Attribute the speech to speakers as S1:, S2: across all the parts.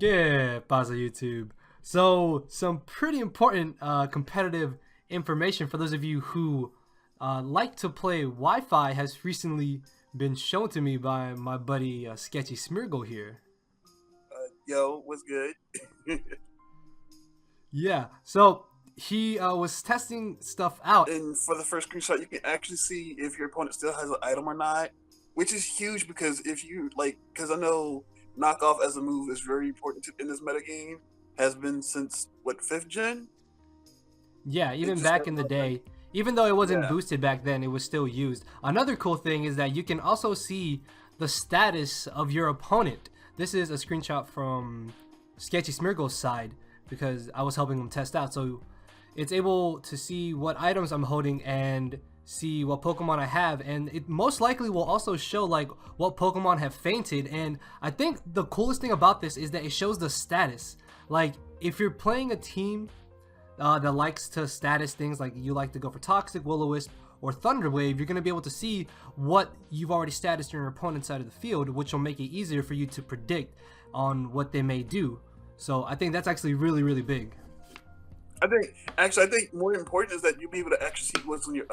S1: ¿Qué pasa, YouTube? So, some pretty important competitive information for those of you who like to play Wi-Fi has recently been shown to me by my buddy SketchSmeargle here.
S2: Yo, what's good?
S1: Yeah, so he was testing stuff out.
S2: And for the first screenshot, you can actually see if your opponent still has an item or not, which is huge because if you because I know knockoff as a move is very important in this metagame. Has been since what, fifth gen?
S1: Yeah,
S2: It
S1: even
S2: just
S1: back in the day, even though it wasn't
S2: yeah.
S1: boosted back then, it was still used. Another cool thing is that you can also see the status of your opponent. This is a screenshot from SketchSmeargle's side because I was helping him test out. So it's able to see what items I'm holding and see what Pokemon I have, and it most likely will also show like what Pokemon have fainted. And I think the coolest thing about this is that it shows the status. Like if you're playing a team that likes to status things, like you like to go for Toxic, Will-O-Wisp, or Thunderwave, you're going to be able to see what you've already statused in your opponent's side of the field, which will make it easier for you to predict on what they may do. So I think that's actually really, really big.
S2: I think more important is that you'll be able to actually see what's on your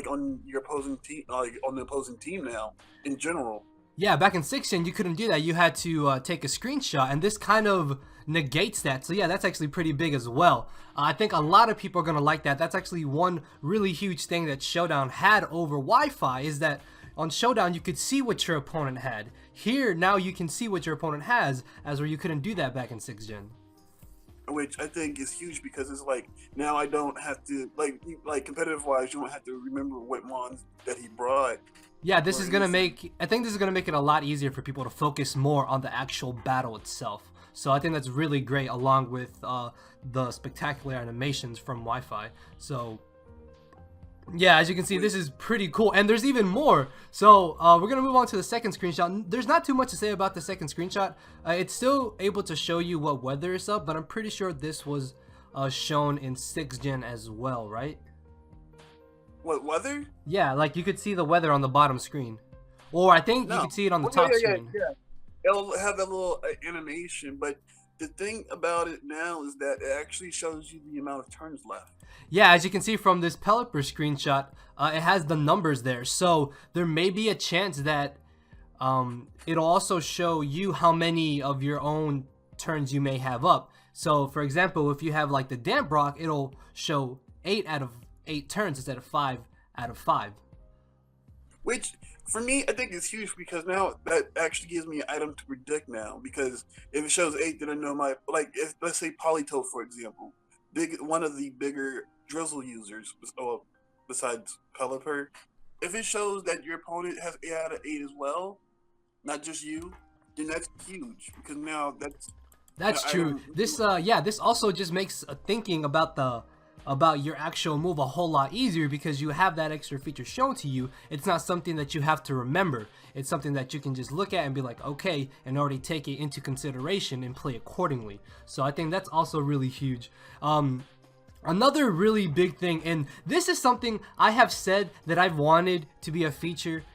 S2: on your opposing team, on the opposing team now in general.
S1: Yeah, back in 6th Gen, you couldn't do that. You had to take a screenshot, and this kind of negates that. So yeah, that's actually pretty big as well. I think a lot of people are going to like that. That's actually one really huge thing that Showdown had over Wi-Fi, is that on Showdown, you could see what your opponent had. Here, now you can see what your opponent has, as where you couldn't do that back in 6th Gen.
S2: Which I think is huge because it's like now I don't have to like competitive wise, you don't have to remember what mons that he brought.
S1: Yeah, this is gonna make, I think this is gonna make it a lot easier for people to focus more on the actual battle itself. So I think that's really great, along with the spectacular animations from Wi-Fi. So yeah, as you can see, this is pretty cool, and there's even more. So we're gonna move on to the second screenshot. There's not too much to say about the second screenshot. It's still able to show you what weather is up, but I'm pretty sure this was shown in 6th Gen as well, right?
S2: What, weather?
S1: Yeah, like you could see the weather on the bottom screen, or I think you
S2: No.
S1: could see it on the
S2: Yeah,
S1: top
S2: yeah,
S1: screen.
S2: yeah. It'll have that little animation, but the thing about it now is that it actually shows you the amount of turns left.
S1: Yeah, as you can see from this Pelipper screenshot, it has the numbers there. So there may be a chance that it'll also show you how many of your own turns you may have up. So for example, if you have like the Damp Rock, it'll show 8 out of 8 turns instead of 5 out of 5.
S2: Which, for me, I think is huge because now that actually gives me an item to predict now. Because if it shows 8, then I know my, if, let's say Politoed, for example, one of the bigger Drizzle users, besides Pelipper, if it shows that your opponent has 8 out of 8 as well, not just you, then that's huge because now
S1: That's true. This yeah, this also just makes thinking about your actual move a whole lot easier because you have that extra feature shown to you. It's not something that you have to remember. It's something that you can just look at and be like, okay, and already take it into consideration and play accordingly. So I think that's also really huge. Another really big thing, and this is something I have said that I've wanted to be a feature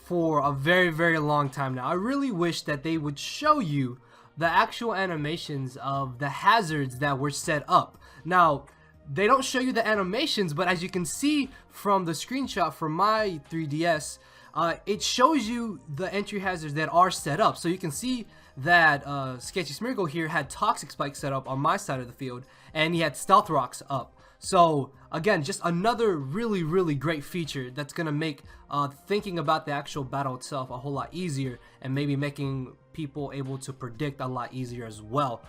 S1: for a very, very long time now. I really wish that they would show you the actual animations of the hazards that were set up. Now, they don't show you the animations, but as you can see from the screenshot from my 3DS, it shows you the entry hazards that are set up. So you can see that SketchSmeargle here had Toxic Spike set up on my side of the field, and he had Stealth Rocks up. So again, just another really, really great feature that's gonna make thinking about the actual battle itself a whole lot easier, and maybe making people able to predict a lot easier as well.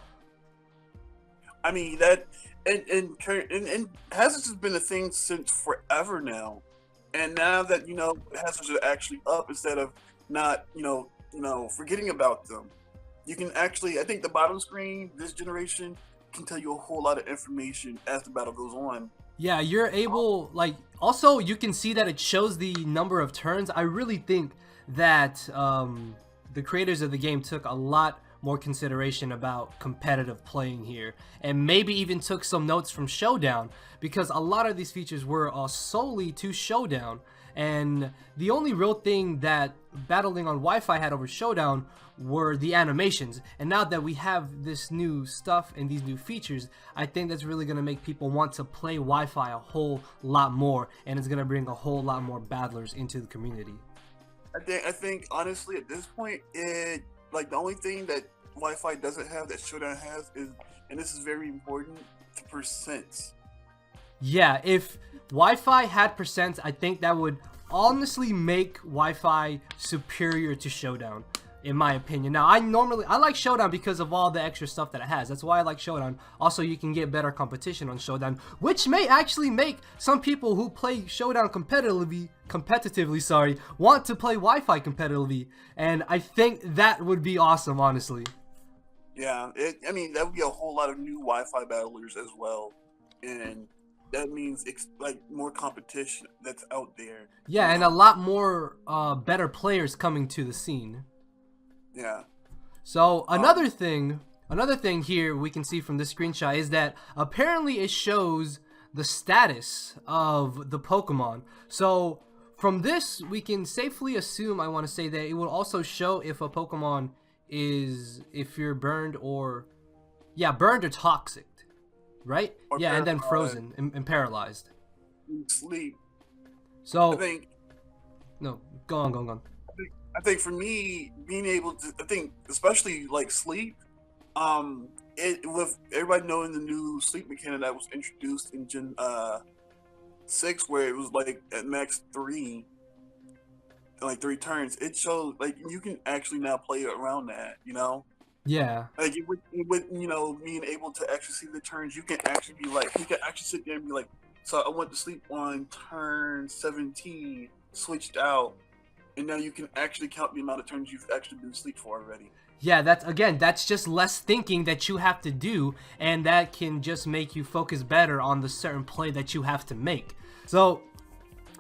S2: I mean that, and hazards has been a thing since forever now, and now that hazards are actually up instead of not forgetting about them, you can actually, I think the bottom screen this generation can tell you a whole lot of information as the battle goes on.
S1: Yeah, you're able, like, also you can see that it shows the number of turns. I really think that the creators of the game took a lot more consideration about competitive playing here, and maybe even took some notes from Showdown, because a lot of these features were solely to Showdown, and the only real thing that battling on Wi-Fi had over Showdown were the animations. And now that we have this new stuff and these new features, I think that's really going to make people want to play Wi-Fi a whole lot more, and it's going to bring a whole lot more battlers into the community.
S2: I think honestly at this point, it like the only thing that Wi-Fi doesn't have that Showdown has is, and this is very important, the percents.
S1: Yeah, if Wi-Fi had percents, I think that would honestly make Wi-Fi superior to Showdown, in my opinion. Now, I like Showdown because of all the extra stuff that it has. That's why I like Showdown. Also, you can get better competition on Showdown, which may actually make some people who play Showdown competitively, want to play Wi-Fi competitively. And I think that would be awesome, honestly.
S2: Yeah, I mean, that would be a whole lot of new Wi-Fi battlers as well. And that means it's like more competition that's out there.
S1: Yeah, and a lot more better players coming to the scene.
S2: Yeah.
S1: So another thing here we can see from this screenshot is that apparently it shows the status of the Pokemon. So from this, we can safely assume, I want to say, that it will also show if a Pokemon if you're burned or toxic, right?
S2: Or
S1: yeah, and then frozen and paralyzed.
S2: Sleep.
S1: So
S2: I think.
S1: No, go on.
S2: I think for me, being able to, I think especially like sleep, with everybody knowing the new sleep mechanic that was introduced in Gen 6, where it was like at max 3, like 3 turns, it shows like you can actually now play around that, you know?
S1: Yeah.
S2: Like with you know, being able to actually see the turns, you can actually be like, you can actually sit there and be like, so I went to sleep on turn 17, switched out. And now you can actually count the amount of turns you've actually been asleep for already.
S1: Yeah, that's just less thinking that you have to do, and that can just make you focus better on the certain play that you have to make. So,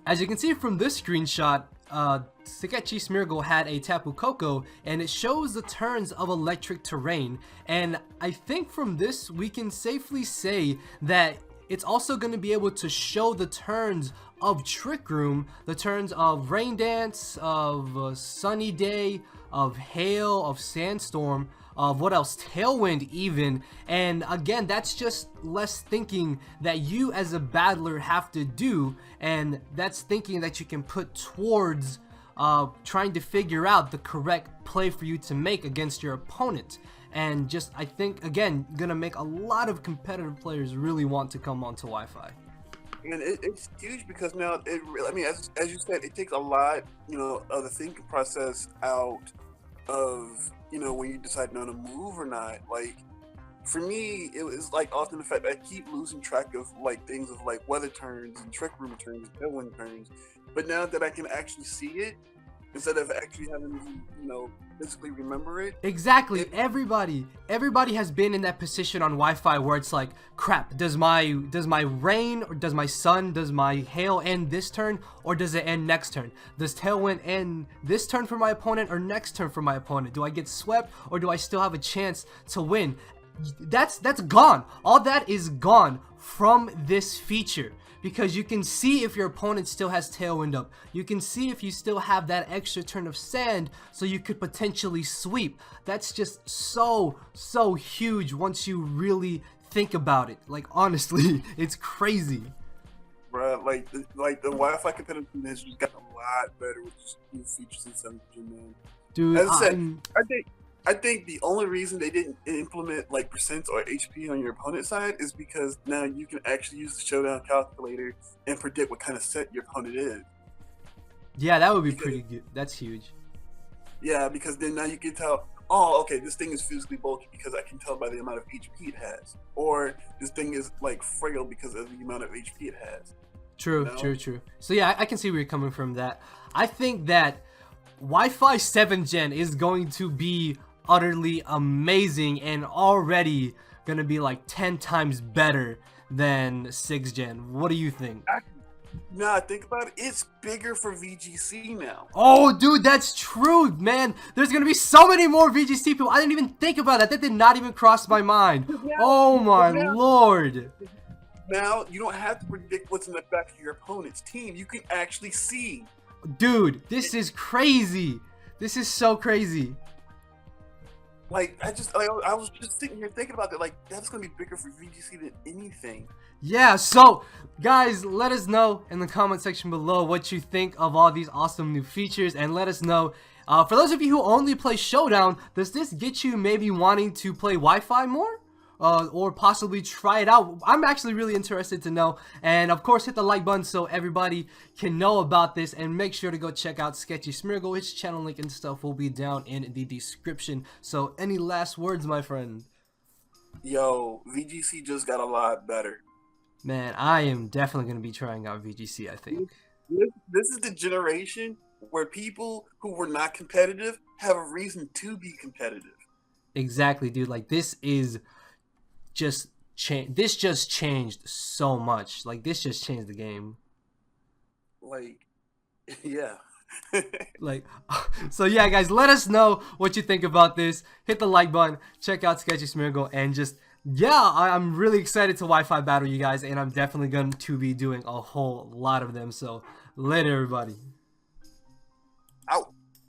S1: as you can see from this screenshot, SketchSmeargle had a Tapu Koko, and it shows the turns of electric terrain. And I think from this, we can safely say that it's also going to be able to show the turns of Trick Room, the turns of Rain Dance, of Sunny Day, of Hail, of Sandstorm, of what else? Tailwind even. And again, that's just less thinking that you as a battler have to do, and that's thinking that you can put towards trying to figure out the correct play for you to make against your opponent. And just, I think, again, gonna make a lot of competitive players really want to come onto Wi-Fi.
S2: And it's huge because now it really, I mean, as you said, it takes a lot, you know, of the thinking process out of, you know, when you decide not to move or not. Like, for me, it was like often the fact that I keep losing track of like things of like weather turns and Trick Room turns, tailwind turns. But now that I can actually see it, instead of actually having to, you know, physically remember it.
S1: Exactly. Everybody has been in that position on Wi-Fi where it's like, crap, does my rain or does my sun, does my hail end this turn, or does it end next turn? Does tailwind end this turn for my opponent or next turn for my opponent? Do I get swept or do I still have a chance to win? That's gone. All that is gone from this feature, because you can see if your opponent still has tailwind up. You can see if you still have that extra turn of sand, so you could potentially sweep. That's just so huge once you really think about it. Like, honestly, it's crazy.
S2: Bruh, like the Wi-Fi competitiveness has just gotten a lot better with just new features in 7th Gen, man.
S1: Dude,
S2: as I said, I think the only reason they didn't implement like percents or HP on your opponent's side is because now you can actually use the Showdown calculator and predict what kind of set your opponent is.
S1: Yeah, that would be pretty good. That's huge.
S2: Yeah, because then now you can tell, oh, okay, this thing is physically bulky because I can tell by the amount of HP it has. Or this thing is like frail because of the amount of HP it has.
S1: True, you know? True. So yeah, I can see where you're coming from that. I think that Wi-Fi 7th Gen is going to be utterly amazing and already gonna be like 10 times better than 6th Gen. What do you think?
S2: Nah, think about it. It's bigger for VGC now.
S1: Oh, dude, that's true, man. There's gonna be so many more VGC people. I didn't even think about that. That did not even cross my mind. Oh my lord.
S2: now you don't have to predict what's in the back of your opponent's team. You can actually see.
S1: Dude, this is crazy. This is so crazy.
S2: Like I was just sitting here thinking about that. Like that's gonna be bigger for VGC than anything.
S1: Yeah, so guys, let us know in the comment section below what you think of all these awesome new features, and let us know, for those of you who only play Showdown, does this get you maybe wanting to play Wi-Fi more? Or possibly try it out? I'm actually really interested to know. And of course, hit the like button so everybody can know about this, and make sure to go check out SketchSmeargle. His channel link and stuff will be down in the description. So any last words, my friend?
S2: Yo, VGC just got a lot better.
S1: Man, I am definitely going to be trying out VGC, I think.
S2: This is the generation where people who were not competitive have a reason to be competitive.
S1: Exactly, dude. Like, this is just this just changed so much. Like, this just changed the game.
S2: Like, yeah.
S1: Like, so yeah, guys, let us know what you think about this. Hit the like button, check out SketchSmeargle, and just, yeah, I'm really excited to Wi-Fi battle you guys, and I'm definitely going to be doing a whole lot of them. So later, everybody.